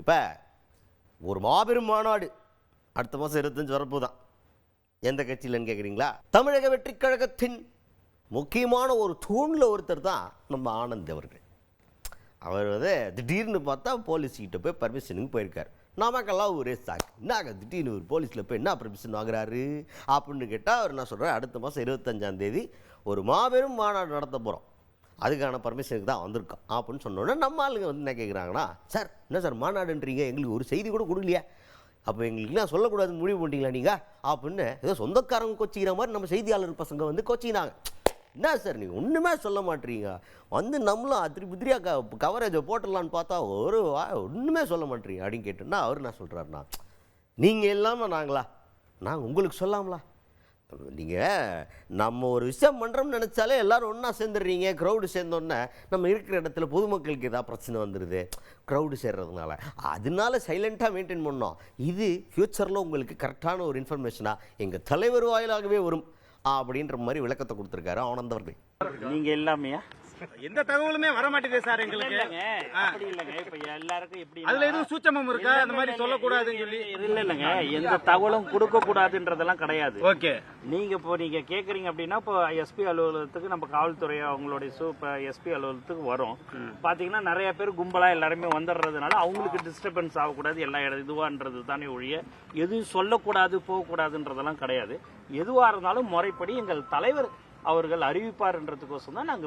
இப்போ ஒரு மாபெரும் மாநாடு அடுத்த மாதம் 25 வரப்போதான். எந்த கட்சியிலன்னு கேட்குறீங்களா? தமிழக வெற்றி கழகத்தின் முக்கியமான ஒரு தூணில் ஒருத்தர் தான் நம்ம ஆனந்த் அவர்கள். அவர் திடீர்னு பார்த்தா போலீஸ்கிட்ட போய் பர்மிஷனுக்கு போயிருக்கார். நாமக்கெல்லாம் ஒரே சாக்கு, என்ன திடீர்னு ஒரு போலீஸில் போய் என்ன பர்மிஷன் வாங்குறாரு அப்படின்னு கேட்டால் அவர் நான் சொல்கிறேன், அடுத்த மாதம் 25ஆம் தேதி ஒரு மாபெரும் மாநாடு நடத்த போகிறோம், அதுக்கான பர்மிஷனுக்கு தான் வந்திருக்கோம் அப்படின்னு சொன்னோன்னே நம்ம ஆளுங்க என்ன கேட்குறாங்கன்னா, சார் என்ன சார் மாநாடுன்றீங்க, எங்களுக்கு ஒரு செய்தி கூட கொடுக்கலையா, அப்போ எங்களுக்குலாம் சொல்லக்கூடாதுன்னு முடிவு பண்ணிட்டீங்களா நீங்கள் அப்படின்னு ஏதோ சொந்தக்காரங்க கொச்சிக்கிற மாதிரி நம்ம செய்தியாளர் பசங்க கொச்சினாங்க. என்ன சார் நீங்கள் ஒன்றுமே சொல்ல மாட்டீங்க, நம்மளும் அதிரி புதிரியாக கவரேஜை போட்டுடலான்னு பார்த்தா ஒன்றுமே சொல்ல மாட்டீங்க அப்படின்னு கேட்டோன்னா அவர் என்ன சொல்கிறாருண்ணா, நீங்கள் இல்லாமல் நாங்கள் உங்களுக்கு சொல்லாமலா, நீங்கள் நம்ம ஒரு விஷயம் பண்ணுறோம்னு நினச்சாலே எல்லோரும் ஒன்றா சேர்ந்துடுறீங்க, க்ரௌடு சேர்ந்தோன்னே நம்ம இருக்கிற இடத்துல பொதுமக்களுக்கு ஏதாவது பிரச்சனை வந்துடுது க்ரௌடு சேர்றதுனால, அதனால சைலண்ட்டாக மெயின்டைன் பண்ணோம், இது ஃப்யூச்சரில் உங்களுக்கு கரெக்டான ஒரு இன்ஃபர்மேஷனாக எங்கள் தலைவர் வாயிலாகவே வரும் அப்படின்ற மாதிரி விளக்கத்தை கொடுத்துருக்காரு ஆனந்த் அவர்கள். நீங்கள் எல்லாமையா எந்த தகவலுமே வர மாட்டேங்குது சார் எங்களுக்கு. அப்படி இல்லைங்க, இப்ப எல்லாருக்கும் எப்படி அதுல எதுவும் சூட்சமம் இருக்கா, அந்த மாதிரி சொல்லக்கூடாதுன்னு சொல்லி? இல்லைங்க, எந்த தகவலும் கொடுக்க கூடாதுன்றதெல்லாம் கிடையாது. ஓகே, நீங்க கேக்குறீங்க அப்படின்னா இப்போ எஸ்பி அலுவலகத்துக்கு நம்ம காவல்துறை அவங்களுடைய எஸ்பி அலுவலகத்துக்கு வரும். பாத்தீங்கன்னா நிறைய பேர் கும்பலா எல்லாருமே வந்துடுறதுனால அவங்களுக்கு டிஸ்டர்பன்ஸ் ஆகக்கூடாது, எல்லா இதுவான்றது தானே ஒழிய எதுவும் சொல்லக்கூடாது போகக்கூடாதுன்றதெல்லாம் கிடையாது. எதுவா இருந்தாலும் முறைப்படி எங்கள் தலைவர் அவர்கள் அறிவிப்பார்ன்றதுக்கோசம் தான் நாங்க